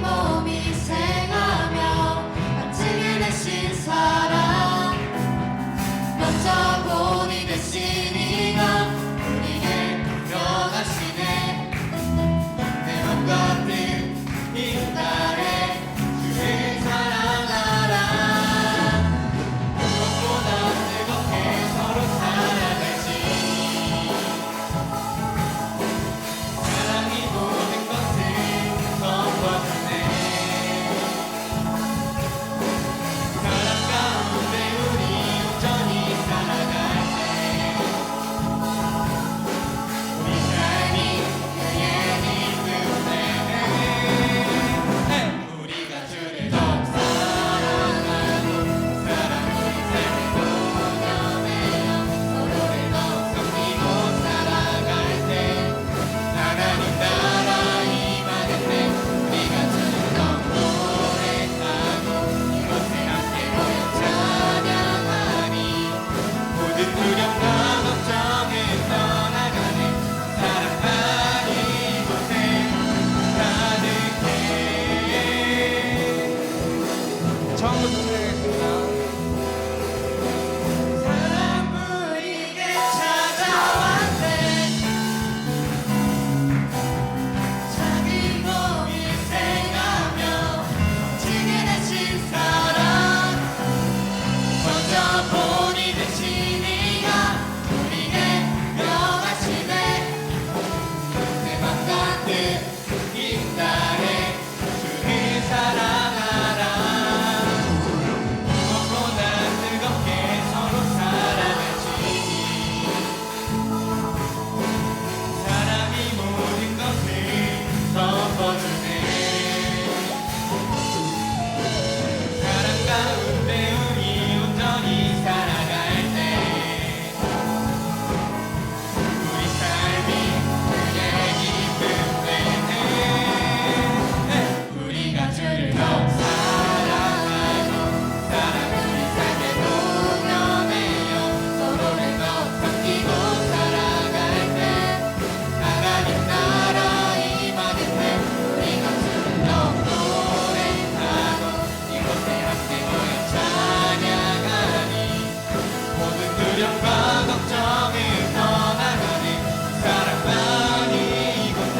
몸이 생하며 반증을 내신 사랑 먼저 본이 되신 이가 우리를 명하시네. 내 맘과 뜻 이달에 주를 사랑하라. 무엇보다 뜨겁게 서로 살아가지. 사랑이 모든 것을 덮어주네. 사랑 가운데 우리 온전히 살아갈 때 우리 삶이 그의 기쁨 되네. 우리가 주를 더욱 사랑하고 사랑 우리 삶을 도전해요. 서로를 더욱 섬기고 살아갈 때 하나님 나라 임하겠네. 우리가 주를 더욱 노래하고 이곳에 함께 모여 찬양하니 모든 두려움과 걱정은 떠나가네. 사랑만 이곳에 가득해. 처음부터 찬양했습니다. 사랑 우리에게 찾아왔네. 자기 몸이 생하며 지게 되신 사랑 먼저 본이 되신 이가 우리를 명하시네. 내 맘과 뜻 인달에 주를 사랑하라. 무엇보다 뜨겁게 서로 살아가지. 사랑이 모든 것을 덮어주네. 사랑 가운데 우리 온전히 살아갈 때 우리 삶이 그의 기쁨 되네. 우리가 주를 더욱 사랑하고 사랑 우리 삶에 동요되어 서로를 더욱 섬기고 살아갈 때 하나님 나라 임하겠네. 우리가 주를 더욱 노래하고 이곳에 함께 모여 찬양하니 모든 두려움과 걱정은 떠나가네. 사랑만이 이곳에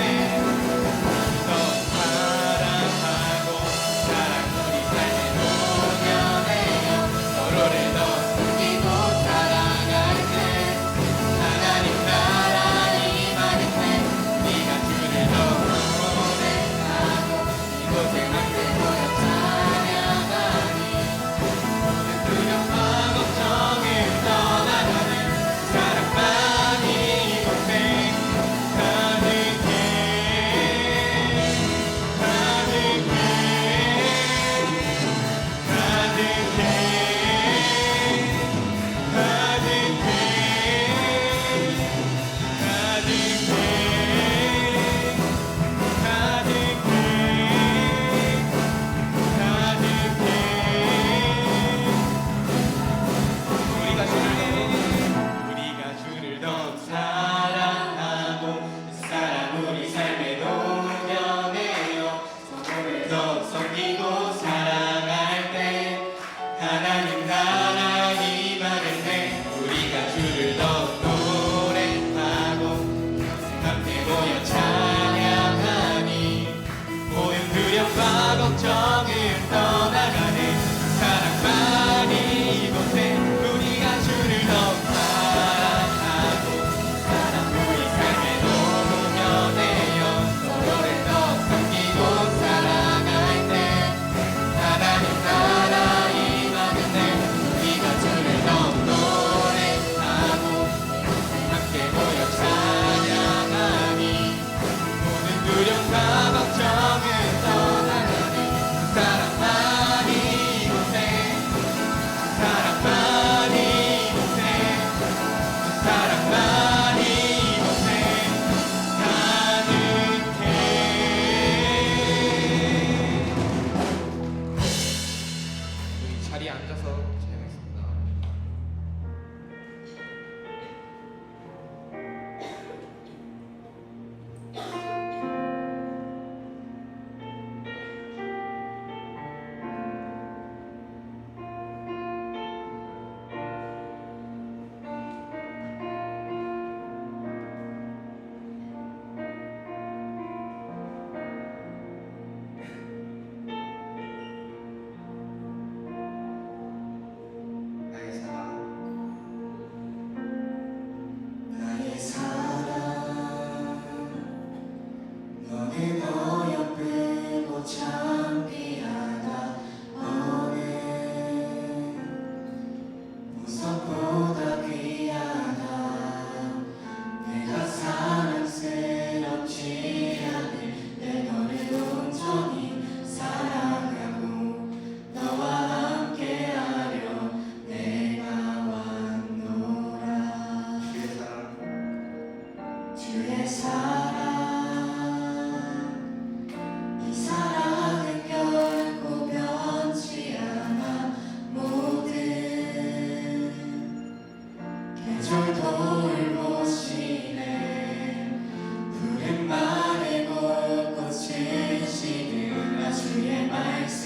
더욱 사랑하고 사랑 우리 삶에 동요되어 서로를 더욱 섬기고 살아갈 때 하나님 나라 임하겠네. 네가 주를 더욱 노래하고 이곳에 함께 모여 찬양하니 모든 두려움과 걱정은 떠나가네. 사랑만이 이곳에 가득해. 가득해. 가득해. 우리가 주를 더욱 사랑하고 사랑 우리 삶에 동요되어 서로를 더욱 섬기고 살아갈 때 하나님 나라 임하겠네. 우리가 주를 더욱 노래하고 함께 모여 찬양하니 모든 두려움과 걱정은 떠나가네. 사랑만이 이곳에 우리가 주를 더욱 사랑하고 사랑 우리 삶에 동요되어 서로를 더욱 섬기고 살아갈 때 하나님 나라 임하겠네. 우리가 주를 더욱 노래하고 이곳에 함께 모여 찬양하니 모든 두려움과 걱정은 떠나가네.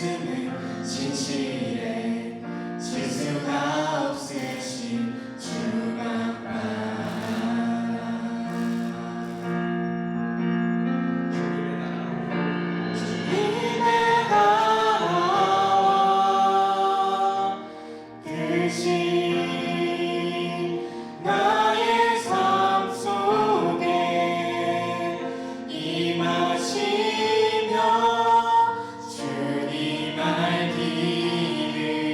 말씀은 진실해 실수가 없으신 주만 바라 주님의 나라와 뜻이 나의 삶 속에 임하시며 주님 알기를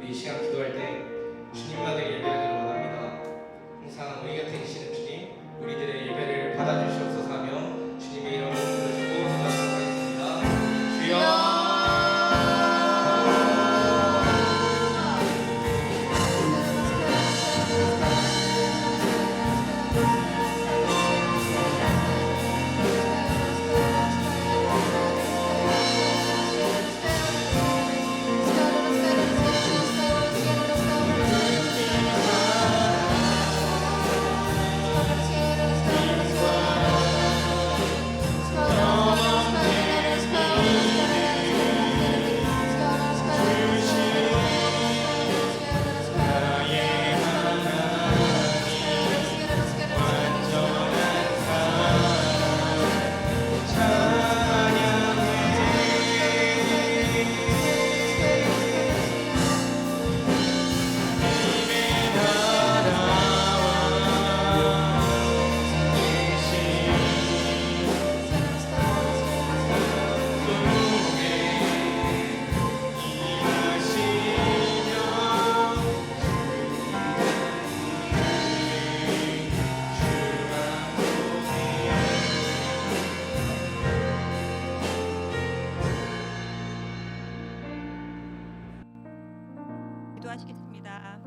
우리 이 시간 기도할 때 주님만을 예배를 드리곤 합니다. 항상 우리 곁에 계시는 주님, 우리들의 예배를 받아주시옵소서 하며 주님의 이름으로 부르시고 기도하도록 하겠습니다. 주여. 기도하시겠습니다.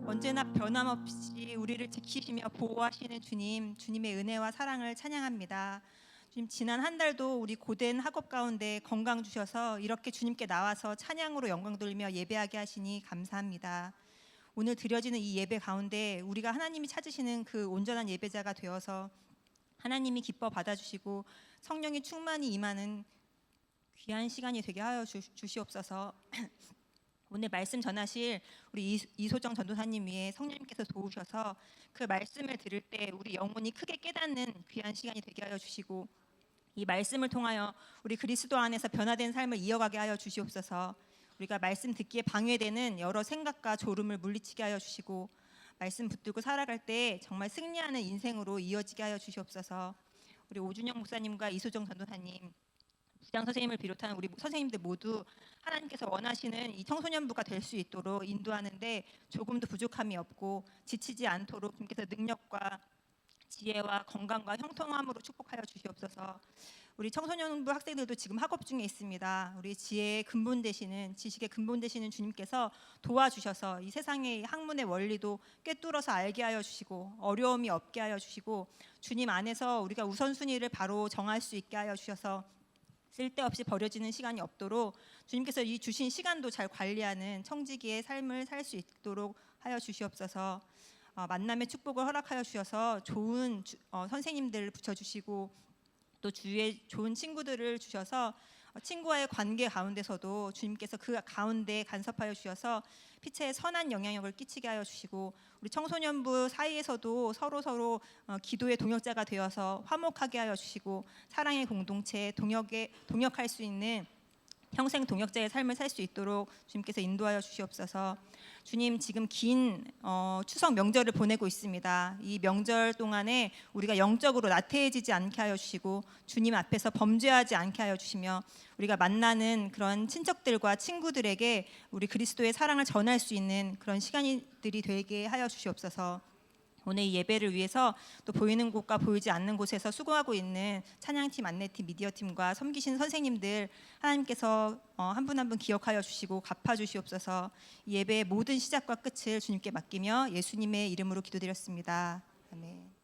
언제나 변함없이 우리를 지키시며 보호하시는 주님, 주님의 은혜와 사랑을 찬양합니다. 주님, 지난 한 달도 우리 고된 학업 가운데 건강 주셔서 이렇게 주님께 나와서 찬양으로 영광 돌리며 예배하게 하시니 감사합니다. 오늘 드려지는 이 예배 가운데 우리가 하나님이 찾으시는 그 온전한 예배자가 되어서 하나님이 기뻐 받아주시고 성령이 충만히 임하는 귀한 시간이 되게 하여 주시옵소서. 오늘 말씀 전하실 우리 이소정 전도사님 위에 성령님께서 도우셔서 그 말씀을 들을 때 우리 영혼이 크게 깨닫는 귀한 시간이 되게 하여 주시고, 이 말씀을 통하여 우리 그리스도 안에서 변화된 삶을 이어가게 하여 주시옵소서. 우리가 말씀 듣기에 방해되는 여러 생각과 졸음을 물리치게 하여 주시고, 말씀 붙들고 살아갈 때 정말 승리하는 인생으로 이어지게 하여 주시옵소서. 우리 오준영 목사님과 이소정 전도사님, 부장 선생님을 비롯한 우리 선생님들 모두 하나님께서 원하시는 이 청소년부가 될 수 있도록 인도하는데 조금도 부족함이 없고 지치지 않도록 주님께서 능력과 지혜와 건강과 형통함으로 축복하여 주시옵소서. 우리 청소년부 학생들도 지금 학업 중에 있습니다. 우리 지혜의 근본 되시는, 지식의 근본 되시는 주님께서 도와주셔서 이 세상의 학문의 원리도 꿰뚫어서 알게 하여 주시고 어려움이 없게 하여 주시고, 주님 안에서 우리가 우선순위를 바로 정할 수 있게 하여 주셔서 쓸데없이 버려지는 시간이 없도록 주님께서 이 주신 시간도 잘 관리하는 청지기의 삶을 살 수 있도록 하여 주시옵소서. 만남의 축복을 허락하여 주셔서 좋은 선생님들을 붙여주시고 또 주위에 좋은 친구들을 주셔서 친구와의 관계 가운데서도 주님께서 그 가운데 간섭하여 주셔서 피체에 선한 영향력을 끼치게 하여 주시고, 우리 청소년부 사이에서도 서로 기도의 동역자가 되어서 화목하게 하여 주시고 사랑의 공동체, 동역할 수 있는 평생 동역자의 삶을 살 수 있도록 주님께서 인도하여 주시옵소서. 주님, 지금 긴 추석 명절을 보내고 있습니다. 이 명절 동안에 우리가 영적으로 나태해지지 않게 하여 주시고 주님 앞에서 범죄하지 않게 하여 주시며, 우리가 만나는 그런 친척들과 친구들에게 우리 그리스도의 사랑을 전할 수 있는 그런 시간들이 되게 하여 주시옵소서. 오늘 이 예배를 위해서 또 보이는 곳과 보이지 않는 곳에서 수고하고 있는 찬양팀, 안내팀, 미디어팀과 섬기신 선생님들 하나님께서 한 분 한 분 기억하여 주시고 갚아주시옵소서. 이 예배의 모든 시작과 끝을 주님께 맡기며 예수님의 이름으로 기도드렸습니다. 아멘.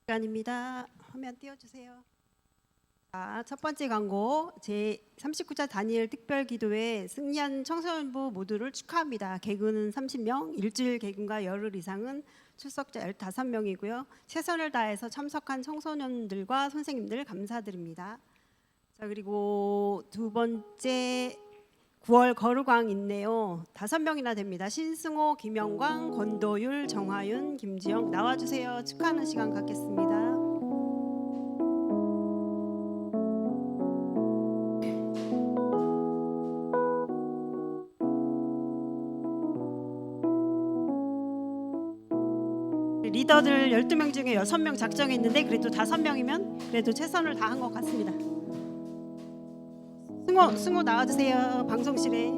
시간입니다. 화면 띄워주세요. 자, 첫 번째 광고, 제 39차 다니엘 특별기도회 승리한 청소년부 모두를 축하합니다. 개근은 30명, 일주일 개근과 열흘 이상은 출석자 15명이고요. 최선을 다해서 참석한 청소년들과 선생님들 감사드립니다. 자, 그리고 두 번째 9월 거루광 있네요. 5명이나 됩니다. 신승호, 김영광, 권도율, 정하윤, 김지영 나와주세요. 축하하는 시간 갖겠습니다. 리더들 12명 중에 6명 작정했는데 그래도 5명이면 그래도 최선을 다한 것 같습니다. 승호 나와주세요. 방송실에.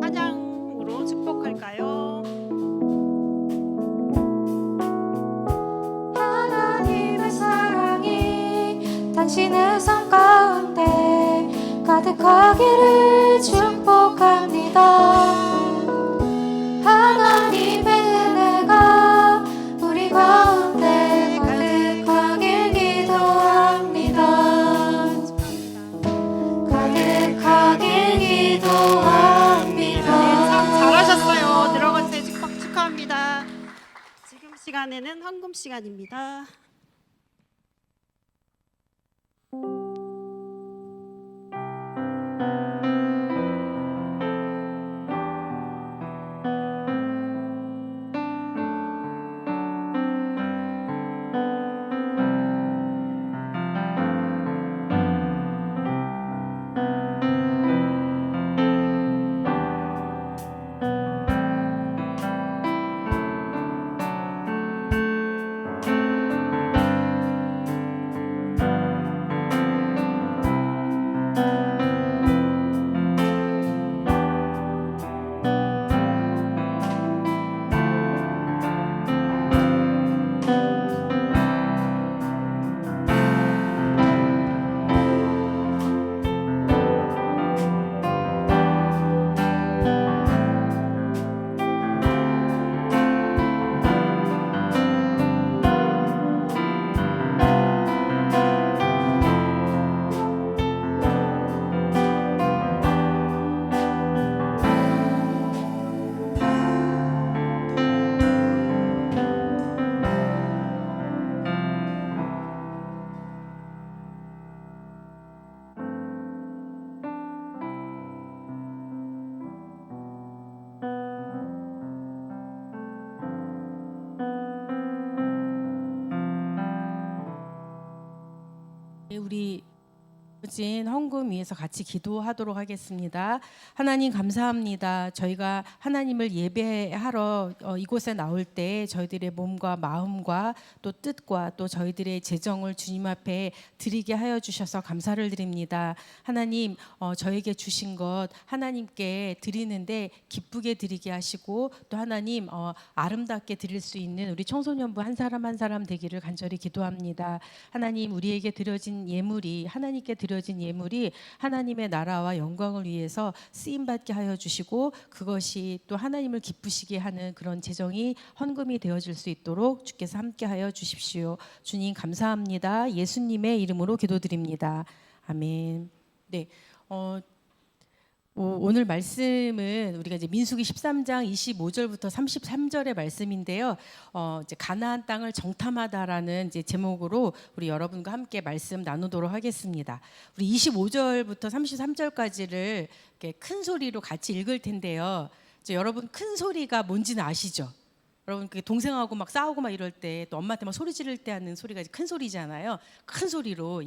찬양으로 축복할까요? 하나님의 사랑이 당신의 삶 가운데 가득하기를 축복합니다. 하나님의 은혜가 우리 가운데 가득하길 기도합니다. 가득하길 기도합니다. 참 잘하셨어요. 들어가세요. 축하합니다. 지금 시간에는 헌금 시간입니다. 우리 진 헌금 위해서 같이 기도하도록 하겠습니다. 하나님 감사합니다. 저희가 하나님을 예배하러 이곳에 나올 때 저희들의 몸과 마음과 또 뜻과 또 저희들의 재정을 주님 앞에 드리게 하여 주셔서 감사를 드립니다. 하나님 저에게 주신 것 하나님께 드리는데 기쁘게 드리게 하시고 또 하나님 아름답게 드릴 수 있는 우리 청소년부 한 사람 한 사람 되기를 간절히 기도합니다. 하나님 우리에게 드려진 예물이 하나님께 드려진 예물이 하나님의 나라와 영광을 위해서 쓰임받게 하여 주시고 그것이 또 하나님을 기쁘시게 하는 그런 재정이 헌금이 되어질 수 있도록 주께서 함께 하여 주십시오. 주님 감사합니다. 예수님의 이름으로 기도드립니다. 아멘. 네. 오늘 말씀은 우리가 이제 민수기 13장 25절부터 33절의 말씀인데요. 이제 가나안 땅을 정탐하다라는 이제 제목으로 우리 여러분과 함께 말씀 나누도록 하겠습니다. 우리 25절부터 33절까지를 이렇게 큰 소리로 같이 읽을 텐데요. 이제 여러분 큰 소리가 뭔지는 아시죠? 여러분 동생하고 막 싸우고 막 이럴 때 또 엄마한테 막 소리 지를 때 하는 소리가 이제 큰 소리잖아요. 큰 소리로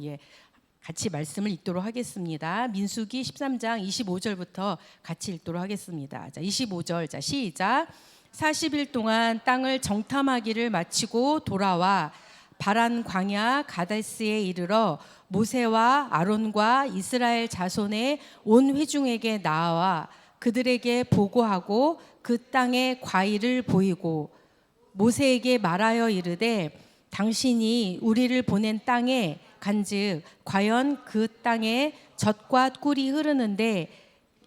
같이 말씀을 읽도록 하겠습니다. 민수기 13장 25절부터 같이 읽도록 하겠습니다. 자, 25절. 자, 시작. 40일 동안 땅을 정탐하기를 마치고 돌아와 바란 광야 가데스에 이르러 모세와 아론과 이스라엘 자손의 온 회중에게 나와 그들에게 보고하고 그 땅의 과일을 보이고 모세에게 말하여 이르되 당신이 우리를 보낸 땅에 간즉 과연 그 땅에 젖과 꿀이 흐르는데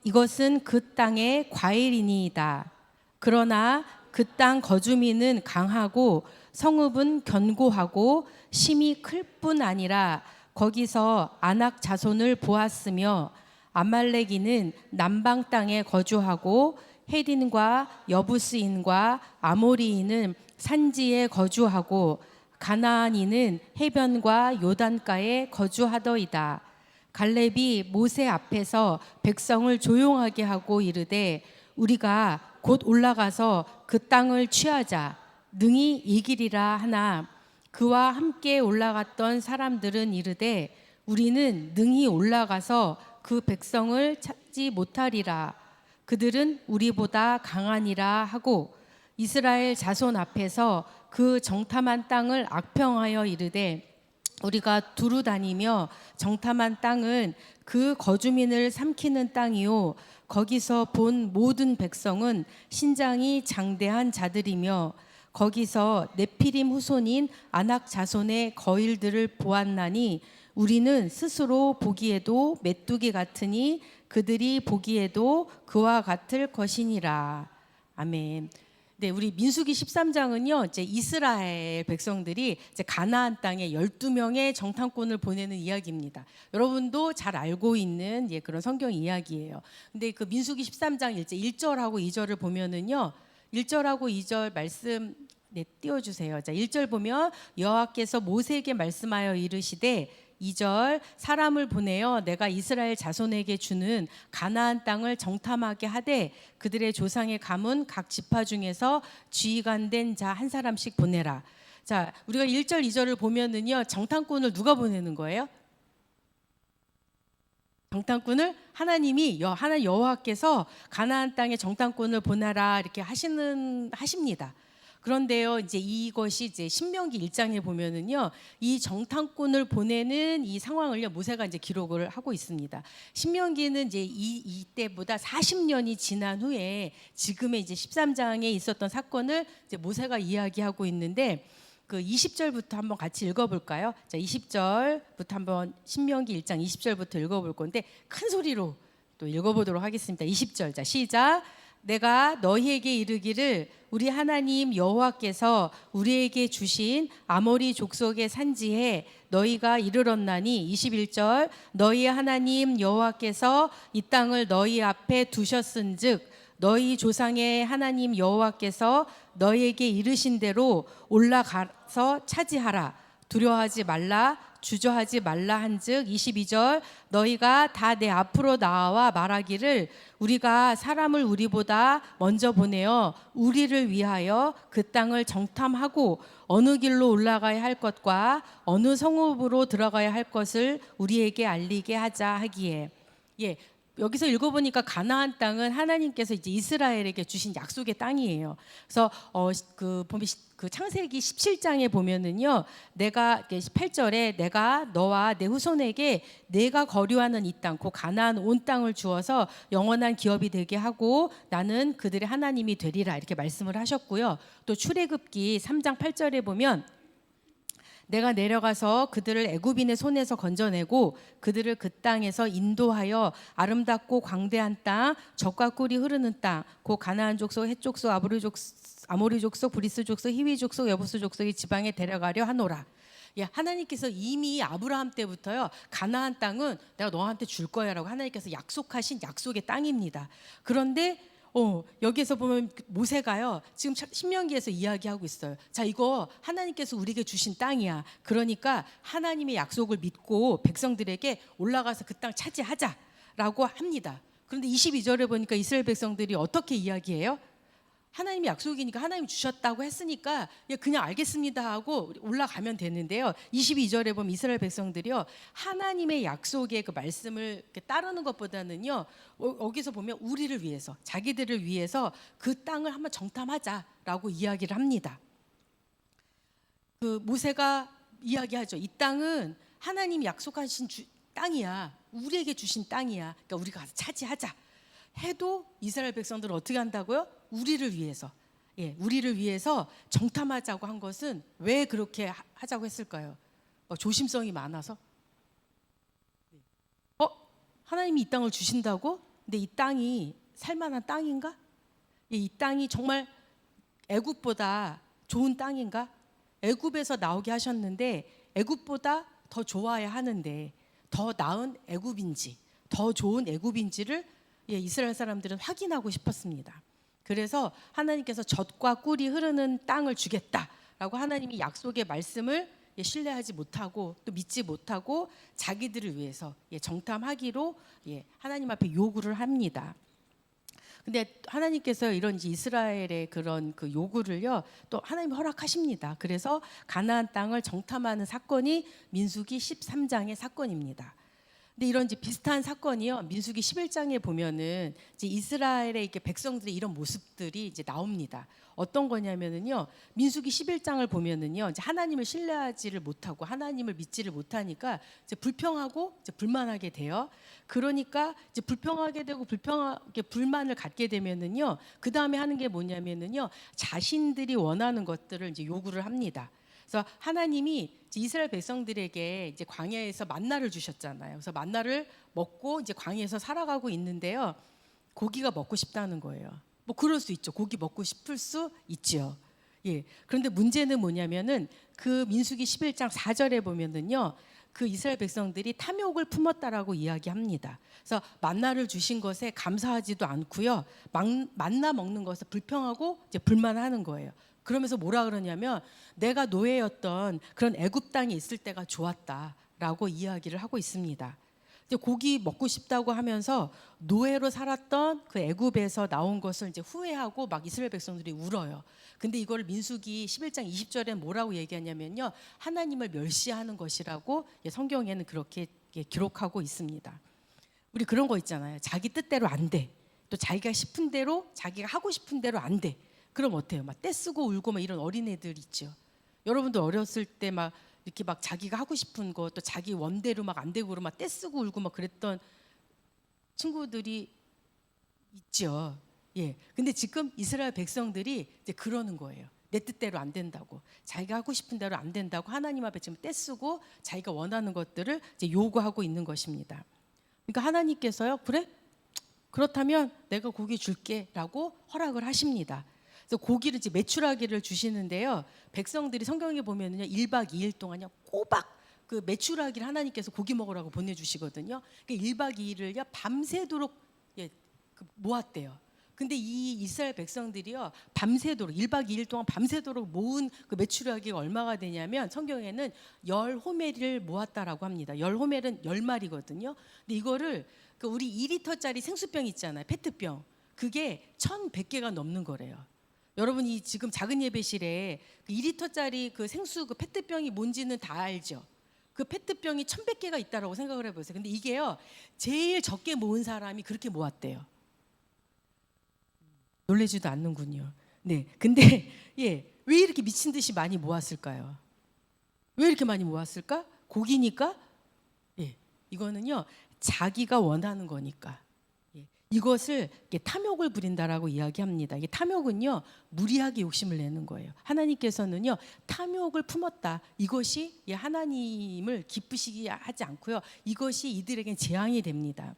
이것은 그 땅의 과일이니이다. 그러나 그 땅 거주민은 강하고 성읍은 견고하고 심이 클 뿐 아니라 거기서 아낙 자손을 보았으며 아말렉이는 남방 땅에 거주하고 헤딘과 여부스인과 아모리인은 산지에 거주하고 가나안인은 해변과 요단가에 거주하더이다. 갈렙이 모세 앞에서 백성을 조용하게 하고 이르되 우리가 곧 올라가서 그 땅을 취하자 능히 이기리라 하나 그와 함께 올라갔던 사람들은 이르되 우리는 능히 올라가서 그 백성을 찾지 못하리라. 그들은 우리보다 강하니라 하고 이스라엘 자손 앞에서 그 정탐한 땅을 악평하여 이르되 우리가 두루 다니며 정탐한 땅은 그 거주민을 삼키는 땅이요 거기서 본 모든 백성은 신장이 장대한 자들이며 거기서 네피림 후손인 아낙 자손의 거일들을 보았나니 우리는 스스로 보기에도 메뚜기 같으니 그들이 보기에도 그와 같을 것이니라. 아멘. 네, 우리 민수기 13장은요. 이제 이스라엘 백성들이 이제 가나안 땅에 12명의 정탐꾼을 보내는 이야기입니다. 여러분도 잘 알고 있는 그런 성경 이야기예요. 근데 그 민수기 13장 1절하고 2절을 보면은요. 1절하고 2절 말씀 띄워 주세요. 자, 1절 보면 여호와께서 모세에게 말씀하여 이르시되 2절 사람을 보내어 내가 이스라엘 자손에게 주는 가나안 땅을 정탐하게 하되 그들의 조상의 가문 각 지파 중에서 지휘관된 자 한 사람씩 보내라. 자, 우리가 1절 2절을 보면은요. 정탐꾼을 누가 보내는 거예요? 정탐꾼을 하나님이 하나님 여호와께서 가나안 땅에 정탐꾼을 보내라 이렇게 하십니다. 그런데요, 이제 이것이 이제 신명기 1장에 보면은요, 이 정탐꾼을 보내는 이 상황을요, 모세가 이제 기록을 하고 있습니다. 신명기는 이제 이때보다 40년이 지난 후에 지금의 이제 13장에 있었던 사건을 이제 모세가 이야기하고 있는데 그 20절부터 한번 같이 읽어볼까요? 자, 20절부터 한번 신명기 1장 20절부터 읽어볼 건데 큰 소리로 또 읽어보도록 하겠습니다. 20절, 자 시작. 내가 너희에게 이르기를 우리 하나님 여호와께서 우리에게 주신 아모리 족속의 산지에 너희가 이르렀나니 21절 너희의 하나님 여호와께서 이 땅을 너희 앞에 두셨은즉 너희 조상의 하나님 여호와께서 너희에게 이르신 대로 올라가서 차지하라 두려워하지 말라 주저하지 말라 한즉 22절 너희가 다 내 앞으로 나와 말하기를 우리가 사람을 우리보다 먼저 보내어 우리를 위하여 그 땅을 정탐하고 어느 길로 올라가야 할 것과 어느 성읍으로 들어가야 할 것을 우리에게 알리게 하자 하기에 여기서 읽어보니까 가나안 땅은 하나님께서 이제 이스라엘에게 주신 약속의 땅이에요. 그래서 보면 그 창세기 17장에 보면은요, 내가 18절에 내가 너와 내 후손에게 내가 거류하는 이 땅, 그 가나안 온 땅을 주어서 영원한 기업이 되게 하고 나는 그들의 하나님이 되리라 이렇게 말씀을 하셨고요. 또 출애굽기 3장 8절에 보면 내가 내려가서 그들을 애굽인의 손에서 건져내고 그들을 그 땅에서 인도하여 아름답고 광대한 땅, 젖과 꿀이 흐르는 땅, 곧 가나안 족속, 헷 족속, 아모리 족속, 브리스 족속, 히위 족속, 여부스 족속의 지방에 데려가려 하노라. 하나님께서 이미 아브라함 때부터요 가나안 땅은 내가 너한테 줄 거야라고 하나님께서 약속하신 약속의 땅입니다. 그런데 여기에서 보면 모세가요 지금 신명기에서 이야기하고 있어요. 자, 이거 하나님께서 우리에게 주신 땅이야. 그러니까 하나님의 약속을 믿고 백성들에게 올라가서 그 땅 차지하자라고 합니다. 그런데 22절에 보니까 이스라엘 백성들이 어떻게 이야기해요? 하나님의 약속이니까 하나님이 주셨다고 했으니까 그냥 알겠습니다 하고 올라가면 되는데요. 22절에 보면 이스라엘 백성들이요 하나님의 약속의 그 말씀을 따르는 것보다는요 여기서 보면 우리를 위해서 자기들을 위해서 그 땅을 한번 정탐하자라고 이야기를 합니다. 그 모세가 이야기하죠. 이 땅은 하나님이 약속하신 땅이야. 우리에게 주신 땅이야. 그러니까 우리가 가서 차지하자 해도 이스라엘 백성들은 어떻게 한다고요? 우리를 위해서 우리를 위해서 정탐하자고 한 것은 왜 그렇게 하자고 했을까요? 조심성이 많아서? 하나님이 이 땅을 주신다고? 근데 이 땅이 살만한 땅인가? 이 땅이 정말 애굽보다 좋은 땅인가? 애굽에서 나오게 하셨는데 애굽보다 더 좋아야 하는데 더 나은 애굽인지 더 좋은 애굽인지를 이스라엘 사람들은 확인하고 싶었습니다. 그래서 하나님께서 젖과 꿀이 흐르는 땅을 주겠다라고 하나님이 약속의 말씀을 신뢰하지 못하고 또 믿지 못하고 자기들을 위해서 정탐하기로 하나님 앞에 요구를 합니다. 근데 하나님께서 이런 이스라엘의 그런 그 요구를요 또 하나님이 허락하십니다. 그래서 가나안 땅을 정탐하는 사건이 민수기 13장의 사건입니다. 근데 이런 이제 비슷한 사건이요. 민수기 11장에 보면은 이제 이스라엘의 이렇게 백성들의 이런 모습들이 이제 나옵니다. 어떤 거냐면은요. 민수기 11장을 보면은요. 이제 하나님을 신뢰하지를 못하고 하나님을 믿지를 못하니까 이제 불평하고 이제 불만하게 돼요. 그러니까 이제 불평하게 되고 불평하게 불만을 갖게 되면은요. 그다음에 하는 게 뭐냐면은요. 자신들이 원하는 것들을 이제 요구를 합니다. 그래서 하나님이 이스라엘 백성들에게 이제 광야에서 만나를 주셨잖아요. 그래서 만나를 먹고 이제 광야에서 살아가고 있는데요. 고기가 먹고 싶다는 거예요. 뭐 그럴 수 있죠. 고기 먹고 싶을 수 있죠. 예. 그런데 문제는 뭐냐면은 그 민수기 11장 4절에 보면은요. 그 이스라엘 백성들이 탐욕을 품었다라고 이야기합니다. 그래서 만나를 주신 것에 감사하지도 않고요. 만나 먹는 것에 불평하고 이제 불만하는 거예요. 그러면서 뭐라 그러냐면 내가 노예였던 그런 애굽 땅에 있을 때가 좋았다라고 이야기를 하고 있습니다. 고기 먹고 싶다고 하면서 노예로 살았던 그 애굽에서 나온 것을 이제 후회하고 막 이스라엘 백성들이 울어요. 근데 이걸 민수기 11장 20절에 뭐라고 얘기하냐면요. 하나님을 멸시하는 것이라고 성경에는 그렇게 기록하고 있습니다. 우리 그런 거 있잖아요. 자기 뜻대로 안 돼. 또 자기가 싶은 대로 자기가 하고 싶은 대로 안 돼. 그럼 어때요? 막 떼쓰고 울고 막 이런 어린애들 있죠. 여러분도 어렸을 때 막 이렇게 막 자기가 하고 싶은 거 또 자기 원대로 막 안 되고 그러면 막 떼쓰고 울고 막 그랬던 친구들이 있죠. 예. 근데 지금 이스라엘 백성들이 이제 그러는 거예요. 내 뜻대로 안 된다고, 자기가 하고 싶은 대로 안 된다고 하나님 앞에 지금 떼쓰고 자기가 원하는 것들을 이제 요구하고 있는 것입니다. 그러니까 하나님께서요, 그래? 그렇다면 내가 고기 줄게라고 허락을 하십니다. 그래서 고기를 이제 메추라기를 주시는데요. 백성들이 성경에 보면은요, 1박 2일 동안요 꼬박 그 메추라기를 하나님께서 고기 먹으라고 보내주시거든요. 그러니까 1박 2일을요 밤새도록 모았대요. 근데 이 이스라엘 백성들이요 밤새도록 1박 2일 동안 밤새도록 모은 그 메추라기가 얼마가 되냐면 성경에는 10호멜을 모았다라고 합니다. 10호멜은 10마리거든요. 근데 이거를 그 우리 2리터짜리 생수병 있잖아요. 페트병. 그게 1,100개가 넘는 거래요. 여러분이 지금 작은 예배실에 그 2리터짜리 그 생수 그 페트병이 뭔지는 다 알죠. 그 페트병이 1,100개가 있다라고 생각을 해보세요. 근데 이게요 제일 적게 모은 사람이 그렇게 모았대요. 놀래지도 않는군요. 네, 근데 왜 이렇게 미친 듯이 많이 모았을까요? 왜 이렇게 많이 모았을까? 고기니까. 이거는요 자기가 원하는 거니까. 이것을 탐욕을 부린다라고 이야기합니다. 이게 탐욕은요 무리하게 욕심을 내는 거예요. 하나님께서는요 탐욕을 품었다. 이것이 하나님을 기쁘시게 하지 않고요. 이것이 이들에겐 재앙이 됩니다.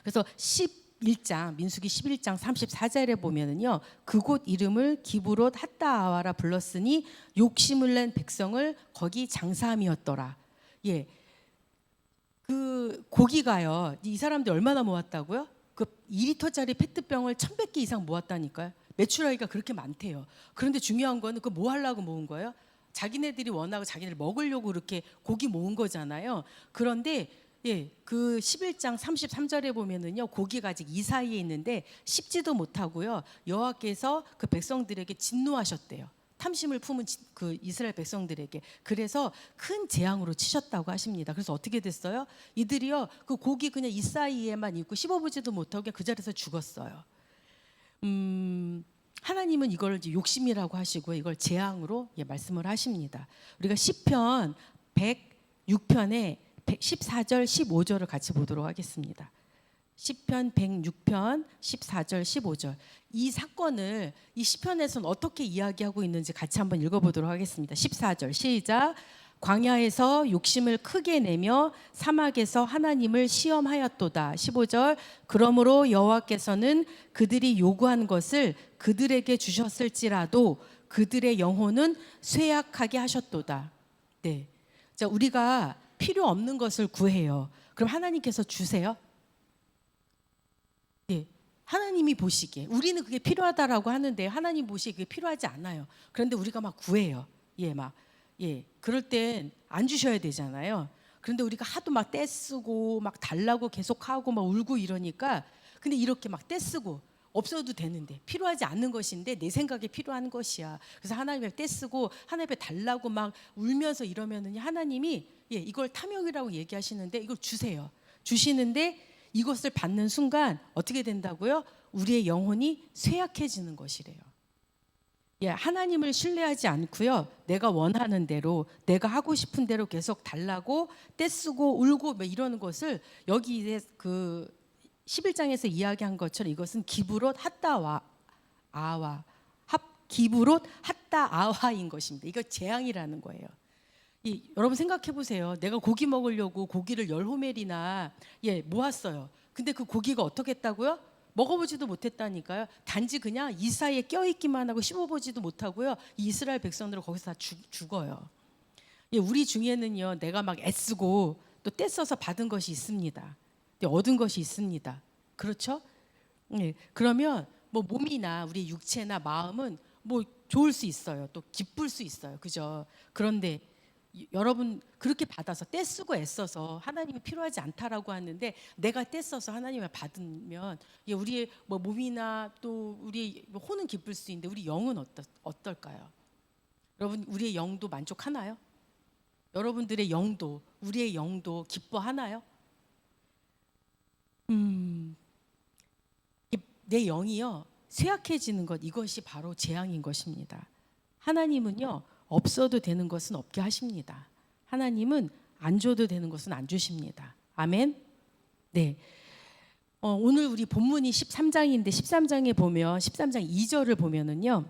그래서 11장 민수기 11장 34절에 보면은요 그곳 이름을 기브롯 핫다아와라 불렀으니 욕심을 낸 백성을 거기 장사함이었더라. 그 고기가요 이 사람들이 얼마나 모았다고요? 그 2리터짜리 페트병을 1,100개 이상 모았다니까요. 메추라기가 그렇게 많대요. 그런데 중요한 거는 그 뭐 하려고 모은 거예요? 자기네들이 원하고 자기네들 먹으려고 그렇게 고기 모은 거잖아요. 그런데 그 11장 33절에 보면은요 고기가 아직 이 사이에 있는데 씹지도 못하고요 여호와께서 그 백성들에게 진노하셨대요. 탐심을 품은 그 이스라엘 백성들에게. 그래서 큰 재앙으로 치셨다고 하십니다. 그래서 어떻게 됐어요? 이들이요 그 고기 그냥 이 사이에만 있고 씹어보지도 못하고 그 자리에서 죽었어요. 하나님은 이걸 이제 욕심이라고 하시고 이걸 재앙으로 말씀을 하십니다. 우리가 시편 106편에 14절 15절을 같이 보도록 하겠습니다. 시편 106편 14절 15절. 이 사건을 이 시편에서는 어떻게 이야기하고 있는지 같이 한번 읽어보도록 하겠습니다. 14절 시작. 광야에서 욕심을 크게 내며 사막에서 하나님을 시험하였도다. 15절. 그러므로 여호와께서는 그들이 요구한 것을 그들에게 주셨을지라도 그들의 영혼은 쇠약하게 하셨도다. 네. 자, 우리가 필요 없는 것을 구해요. 그럼 하나님께서 주세요? 하나님이 보시기에 우리는 그게 필요하다라고 하는데 하나님 보시기에 그게 필요하지 않아요. 그런데 우리가 막 구해요. 그럴 땐 안 주셔야 되잖아요. 그런데 우리가 하도 막 떼쓰고 막 달라고 계속하고 막 울고 이러니까 근데 이렇게 막 떼쓰고 없어도 되는데 필요하지 않는 것인데 내 생각에 필요한 것이야. 그래서 하나님의 떼쓰고 하나님의 달라고 막 울면서 이러면은 하나님이 이걸 탐욕이라고 얘기하시는데 이걸 주세요. 주시는데 이것을 받는 순간 어떻게 된다고요? 우리의 영혼이 쇠약해지는 것이래요. 하나님을 신뢰하지 않고요. 내가 원하는 대로, 내가 하고 싶은 대로 계속 달라고 떼쓰고 울고 뭐 이러는 것을 여기 이제 그 11장에서 이야기한 것처럼 이것은 기브롯 핫다와 아와 기브롯 핫다 아와인 것입니다. 이거 재앙이라는 거예요. 여러분 생각해 보세요. 내가 고기 먹으려고 고기를 10호멜이나 모았어요. 근데 그 고기가 어떻게 했다고요? 먹어보지도 못했다니까요. 단지 그냥 이 사이에 껴있기만 하고 씹어보지도 못하고요. 이 이스라엘 백성들은 거기서 다 죽어요. 우리 중에는요, 내가 막 애쓰고 또 떼써서 받은 것이 있습니다. 얻은 것이 있습니다. 그렇죠? 그러면 뭐 몸이나 우리 육체나 마음은 뭐 좋을 수 있어요. 또 기쁠 수 있어요. 그죠? 그런데 여러분 그렇게 받아서 떼쓰고 애써서 하나님이 필요하지 않다라고 하는데 내가 떼써서 하나님을 받으면 우리의 뭐 몸이나 또 우리의 혼은 기쁠 수 있는데 우리 영은 어떨까요? 여러분 우리의 영도 만족하나요? 여러분들의 영도 우리의 영도 기뻐하나요? 내 영이요 쇠약해지는 것 이것이 바로 재앙인 것입니다. 하나님은요 없어도 되는 것은 없게 하십니다. 하나님은 안 줘도 되는 것은 안 주십니다. 아멘. 네. 오늘 우리 본문이 13장인데 13장에 보면 13장 2절을 보면은요.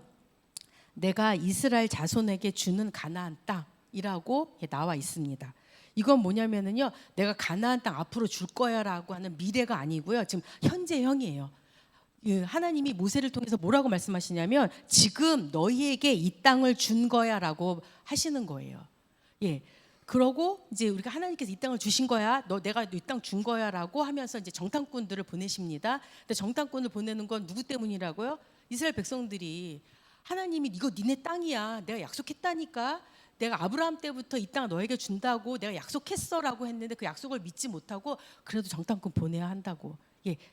내가 이스라엘 자손에게 주는 가나안 땅이라고 나와 있습니다. 이건 뭐냐면은요. 내가 가나안 땅 앞으로 줄 거야라고 하는 미래가 아니고요. 지금 현재형이에요. 하나님이 모세를 통해서 뭐라고 말씀하시냐면 지금 너희에게 이 땅을 준 거야라고 하시는 거예요. 그러고 이제 우리가 하나님께서 이 땅을 주신 거야, 내가 이 땅 준 거야라고 하면서 이제 정탐꾼들을 보내십니다. 근데 정탐꾼을 보내는 건 누구 때문이라고요? 이스라엘 백성들이 하나님이 이거 니네 땅이야, 내가 약속했다니까. 내가 아브라함 때부터 이 땅 너에게 준다고 내가 약속했어라고 했는데 그 약속을 믿지 못하고 그래도 정탐꾼 보내야 한다고.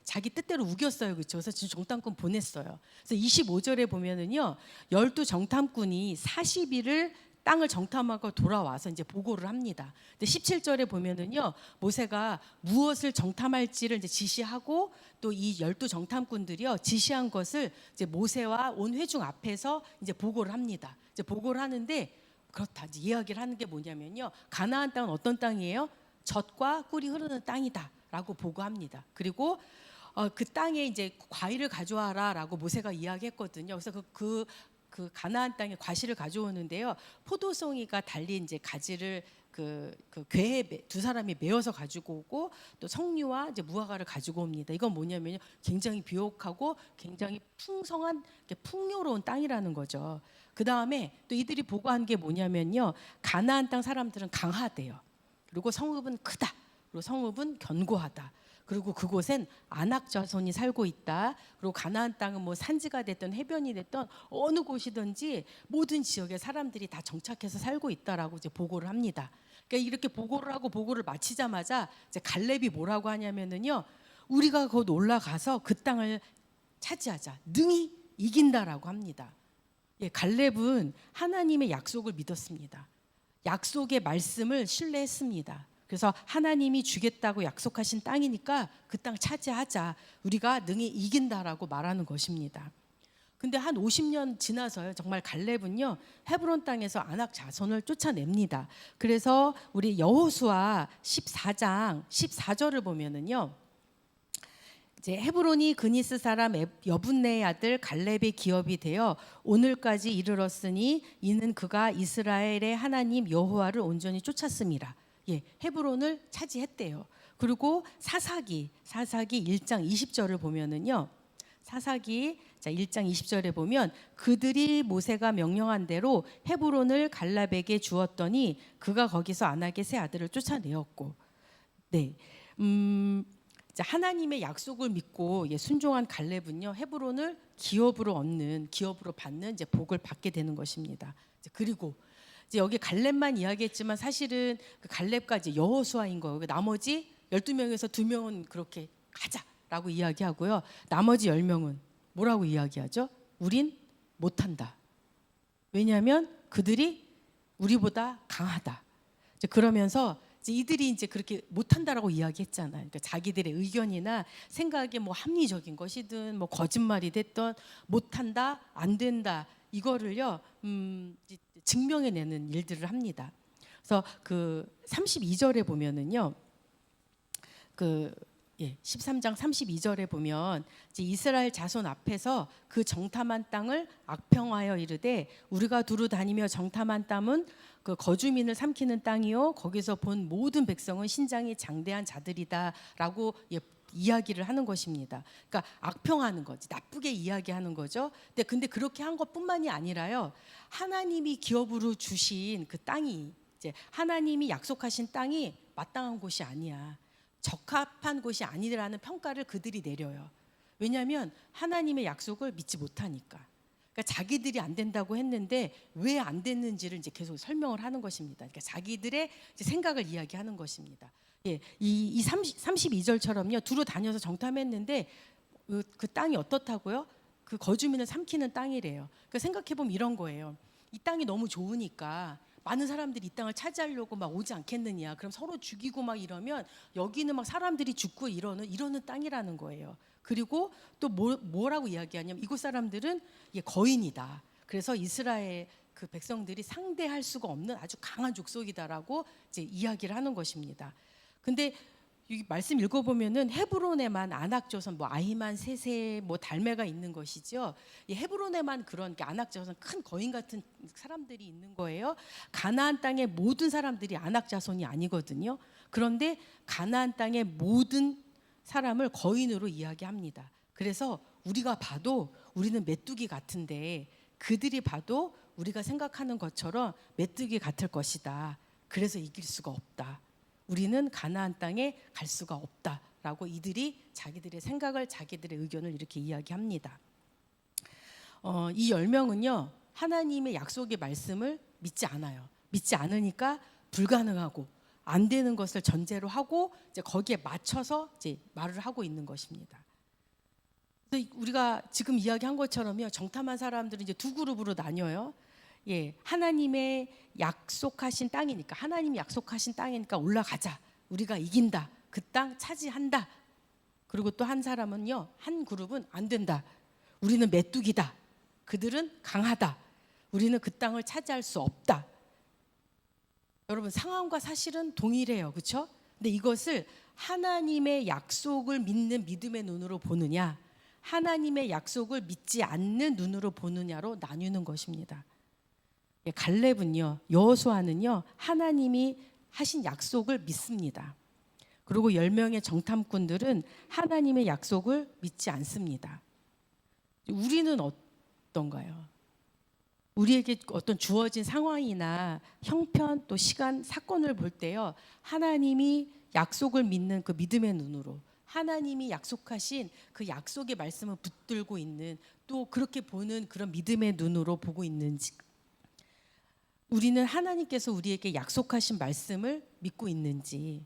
자기 뜻대로 우겼어요. 그렇죠? 그래서 지금 정탐꾼 보냈어요. 그래서 25절에 보면은요. 12 정탐꾼이 40일을 땅을 정탐하고 돌아와서 이제 보고를 합니다. 근데 17절에 보면은요. 모세가 무엇을 정탐할지를 이제 지시하고 또 이 12 정탐꾼들이요. 지시한 것을 이제 모세와 온 회중 앞에서 이제 보고를 합니다. 이제 보고를 하는데 그렇다. 이제 이야기를 하는 게 뭐냐면요. 가나안 땅은 어떤 땅이에요? 젖과 꿀이 흐르는 땅이다라고 보고합니다. 그리고 그 땅에 이제 과일을 가져와라라고 모세가 이야기했거든요. 그래서 그 가나안 땅에 과실을 가져오는데요. 포도송이가 달린 이제 가지를 그 궤에 두 사람이 메어서 가지고 오고 또 석류와 이제 무화과를 가지고 옵니다. 이건 뭐냐면요. 굉장히 비옥하고 굉장히 풍성한 풍요로운 땅이라는 거죠. 그 다음에 또 이들이 보고한 게 뭐냐면요. 가나안 땅 사람들은 강하대요. 그리고 성읍은 크다. 그리고 성읍은 견고하다. 그리고 그곳엔 아낙 자손이 살고 있다. 그리고 가나안 땅은 뭐 산지가 됐든 해변이 됐든 어느 곳이든지 모든 지역에 사람들이 다 정착해서 살고 있다라고 이제 보고를 합니다. 그러니까 이렇게 보고를 하고 보고를 마치자마자 이제 갈렙이 뭐라고 하냐면은요. 우리가 곧 올라가서 그 땅을 차지하자. 능히 이긴다라고 합니다. 갈렙은 하나님의 약속을 믿었습니다. 약속의 말씀을 신뢰했습니다. 그래서 하나님이 주겠다고 약속하신 땅이니까 그 땅 차지하자. 우리가 능히 이긴다라고 말하는 것입니다. 근데 한 50년 지나서요. 정말 갈렙은요. 헤브론 땅에서 아낙 자손을 쫓아냅니다. 그래서 우리 여호수아 14장 14절을 보면은요. 이제 헤브론이 그니스 사람 여분네의 아들 갈렙의 기업이 되어 오늘까지 이르렀으니 이는 그가 이스라엘의 하나님 여호와를 온전히 쫓았습니다. 헤브론을 차지했대요. 그리고 사사기 1장 20절을 보면은요. 사사기 1장 20절에 보면 그들이 모세가 명령한 대로 헤브론을 갈렙에게 주었더니 그가 거기서 아낙의 세 아들을 쫓아내었고. 하나님의 약속을 믿고 순종한 갈렙은요. 헤브론을 기업으로 받는 이제 복을 받게 되는 것입니다. 그리고 이제 여기 갈렙만 이야기했지만 사실은 그 갈렙과 이제 여호수아인 거예요. 나머지 12명에서 2명은 그렇게 가자라고 이야기하고요. 나머지 10명은 뭐라고 이야기하죠? 우린 못한다. 왜냐하면 그들이 우리보다 강하다. 이제 그러면서 이제 이들이 이제 그렇게 못한다라고 이야기했잖아요. 그러니까 자기들의 의견이나 생각이 뭐 합리적인 것이든 뭐 거짓말이 됐던 못한다, 안 된다 이거를요 이제 증명해내는 일들을 합니다. 그래서 그 32절에 보면은요, 그 13장 32절에 보면 이제 이스라엘 자손 앞에서 그 정탐한 땅을 악평하여 이르되 우리가 두루 다니며 정탐한 땅은 그 거주민을 삼키는 땅이요 거기서 본 모든 백성은 신장이 장대한 자들이다라고 이야기를 하는 것입니다. 그러니까 악평하는 거지, 나쁘게 이야기하는 거죠. 근데 그렇게 한 것뿐만이 아니라요, 하나님이 기업으로 주신 그 땅이 이제 하나님이 약속하신 땅이 마땅한 곳이 아니야, 적합한 곳이 아니라는 평가를 그들이 내려요. 왜냐하면 하나님의 약속을 믿지 못하니까. 그러니까 자기들이 안 된다고 했는데 왜 안 됐는지를 이제 계속 설명을 하는 것입니다. 그러니까 자기들의 이제 생각을 이야기하는 것입니다. 이 32절처럼요, 두루 다녀서 정탐했는데 그 땅이 어떻다고요? 그 거주민을 삼키는 땅이래요. 그러니까 생각해 보면 이런 거예요. 이 땅이 너무 좋으니까 많은 사람들이 이 땅을 차지하려고 막 오지 않겠느냐. 그럼 서로 죽이고 막 이러면 여기는 막 사람들이 죽고 이러는 땅이라는 거예요. 그리고 또 뭐라고 이야기하냐면 이곳 사람들은 거인이다. 그래서 이스라엘 그 백성들이 상대할 수가 없는 아주 강한 족속이다라고 이제 이야기를 하는 것입니다. 근데 이 말씀 읽어보면은 헤브론에만 안악조선, 뭐 아히만, 세세, 뭐 달메가 있는 것이죠. 이 헤브론에만 그런 안악자손, 큰 거인 같은 사람들이 있는 거예요. 가나안 땅의 모든 사람들이 안악자손이 아니거든요. 그런데 가나안 땅의 모든 사람을 거인으로 이야기합니다. 그래서 우리가 봐도 우리는 메뚜기 같은데 그들이 봐도 우리가 생각하는 것처럼 메뚜기 같을 것이다. 그래서 이길 수가 없다. 우리는 가나안 땅에 갈 수가 없다라고 이들이 자기들의 생각을, 자기들의 의견을 이렇게 이야기합니다. 이 10명은요 하나님의 약속의 말씀을 믿지 않아요. 믿지 않으니까 불가능하고 안 되는 것을 전제로 하고 이제 거기에 맞춰서 이제 말을 하고 있는 것입니다. 그래서 우리가 지금 이야기한 것처럼요, 정탐한 사람들은 이제 두 그룹으로 나뉘어요. 하나님의 약속하신 땅이니까, 하나님이 약속하신 땅이니까 올라가자. 우리가 이긴다. 그 땅 차지한다. 그리고 또 한 사람은요, 한 그룹은 안 된다. 우리는 메뚜기다. 그들은 강하다. 우리는 그 땅을 차지할 수 없다. 여러분, 상황과 사실은 동일해요. 그렇죠? 근데 이것을 하나님의 약속을 믿는 믿음의 눈으로 보느냐, 하나님의 약속을 믿지 않는 눈으로 보느냐로 나뉘는 것입니다. 갈렙은요, 여호수아는요, 하나님이 하신 약속을 믿습니다. 그리고 10명의 정탐꾼들은 하나님의 약속을 믿지 않습니다. 우리는 어떤가요? 우리에게 어떤 주어진 상황이나 형편, 또 시간, 사건을 볼 때요, 하나님이 약속을 믿는 그 믿음의 눈으로, 하나님이 약속하신 그 약속의 말씀을 붙들고 있는, 또 그렇게 보는 그런 믿음의 눈으로 보고 있는지, 우리는 하나님께서 우리에게 약속하신 말씀을 믿고 있는지,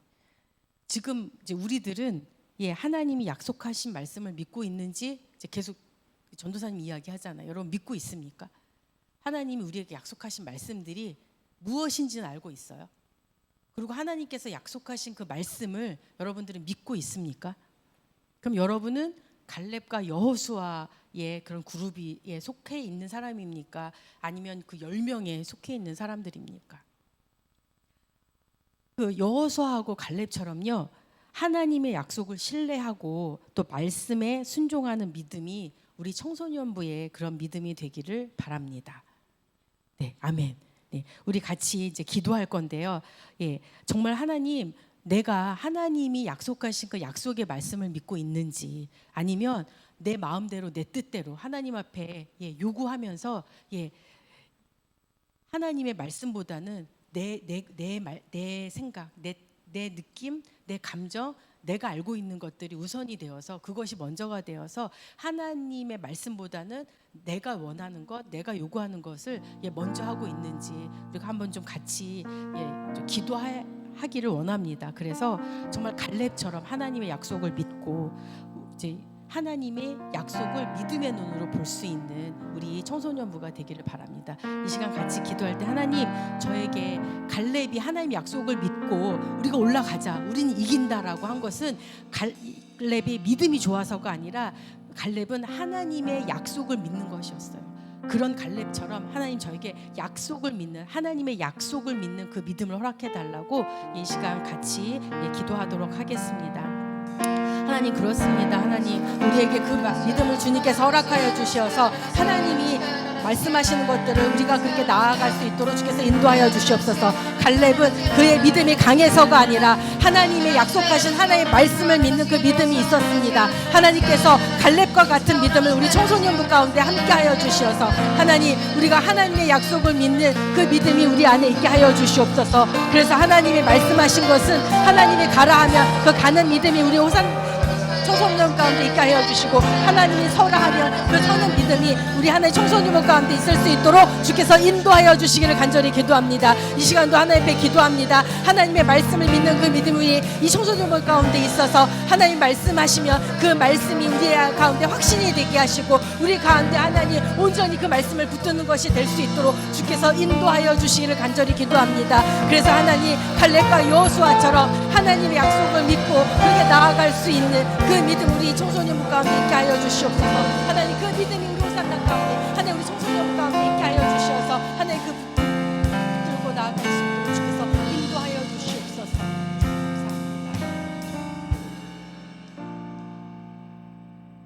지금 이제 우리들은 하나님이 약속하신 말씀을 믿고 있는지 이제 계속 전도사님 이야기하잖아요. 여러분 믿고 있습니까? 하나님이 우리에게 약속하신 말씀들이 무엇인지는 알고 있어요. 그리고 하나님께서 약속하신 그 말씀을 여러분들은 믿고 있습니까? 그럼 여러분은 갈렙과 여호수아의 그런 그룹에 속해 있는 사람입니까? 아니면 그 10명에 속해 있는 사람들입니까? 그 여호수아하고 갈렙처럼요, 하나님의 약속을 신뢰하고 또 말씀에 순종하는 믿음이 우리 청소년부의 그런 믿음이 되기를 바랍니다. 네, 아멘. 네, 우리 같이 이제 기도할 건데요. 정말 하나님, 내가 하나님이 약속하신 그 약속의 말씀을 믿고 있는지, 아니면 내 마음대로 내 뜻대로 하나님 앞에 요구하면서 하나님의 말씀보다는 내 생각, 내 느낌, 내 감정, 내가 알고 있는 것들이 우선이 되어서 그것이 먼저가 되어서 하나님의 말씀보다는 내가 원하는 것, 내가 요구하는 것을 먼저 하고 있는지, 그리고 한번 좀 같이 좀 기도하기를 원합니다. 그래서 정말 갈렙처럼 하나님의 약속을 믿고 이제 하나님의 약속을 믿음의 눈으로 볼 수 있는 우리 청소년부가 되기를 바랍니다. 이 시간 같이 기도할 때 하나님, 저에게 갈렙이 하나님의 약속을 믿고 우리가 올라가자, 우리는 이긴다라고 한 것은 갈렙의 믿음이 좋아서가 아니라 갈렙은 하나님의 약속을 믿는 것이었어요. 그런 갈렙처럼 하나님 저에게 약속을 믿는, 하나님의 약속을 믿는 그 믿음을 허락해 달라고 이 시간 같이 기도하도록 하겠습니다. 하나님, 그렇습니다. 하나님, 우리에게 그 믿음을 주님께서 허락하여 주셔서 하나님이 말씀하시는 것들을 우리가 그렇게 나아갈 수 있도록 주께서 인도하여 주시옵소서. 갈렙은 그의 믿음이 강해서가 아니라 하나님의 약속하신 하나님의 말씀을 믿는 그 믿음이 있었습니다. 하나님께서 갈렙과 같은 믿음을 우리 청소년부 가운데 함께하여 주시어서 하나님, 우리가 하나님의 약속을 믿는 그 믿음이 우리 안에 있게 하여 주시옵소서. 그래서 하나님이 말씀하신 것은 하나님이 가라 하면 그 가는 믿음이 우리 청소년 가운데 있게 하여 주시고, 하나님이 서라 하면 그 서는 믿음이 우리 하나의 청소년 가운데 있을 수 있도록 주께서 인도하여 주시기를 간절히 기도합니다. 이 시간도 하나님 앞에 기도합니다. 하나님의 말씀을 믿는 그 믿음이 이 청소년 가운데 있어서 하나님 말씀하시면 그 말씀이 우리 가운데 확신이 되게 하시고, 우리 가운데 하나님 온전히 그 말씀을 붙드는 것이 될 수 있도록 주께서 인도하여 주시기를 간절히 기도합니다. 그래서 하나님, 갈렙과 여호수아처럼 하나님의 약속을 믿고 그렇게 나아갈 수 있는 그 믿음 우리 청소년부 가운데 있게 하여 주시옵소서. 하나님, 그 믿음이 우리 호산당 가운데, 하나님 우리 청소년부 가운데 있게 하여 주시어서 하나님 그 붙들고 나아갈 수 있도록 주께서 인도하여 주시옵소서. 감사합니다.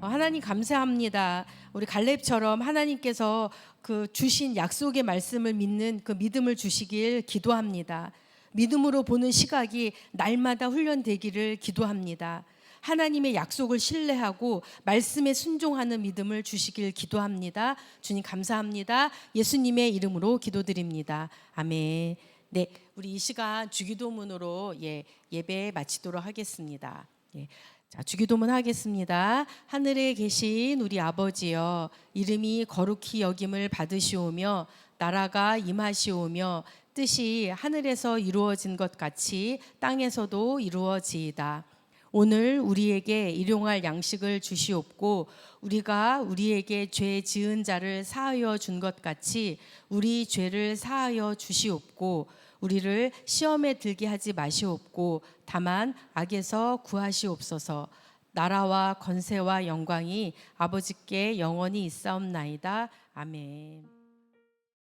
하나님, 감사합니다. 우리 갈렙처럼 하나님께서 그 주신 약속의 말씀을 믿는 그 믿음을 주시길 기도합니다. 믿음으로 보는 시각이 날마다 훈련되기를 기도합니다. 하나님의 약속을 신뢰하고 말씀에 순종하는 믿음을 주시길 기도합니다. 주님, 감사합니다. 예수님의 이름으로 기도드립니다. 아멘. 네, 우리 이 시간 주기도문으로 예배 마치도록 하겠습니다. 자, 주기도문 하겠습니다. 하늘에 계신 우리 아버지여, 이름이 거룩히 여김을 받으시오며 나라가 임하시오며 뜻이 하늘에서 이루어진 것 같이 땅에서도 이루어지이다. 오늘 우리에게 일용할 양식을 주시옵고 우리가 우리에게 죄 지은 자를 사하여 준 것 같이 우리 죄를 사하여 주시옵고 우리를 시험에 들게 하지 마시옵고 다만 악에서 구하시옵소서. 나라와 권세와 영광이 아버지께 영원히 있사옵나이다. 아멘.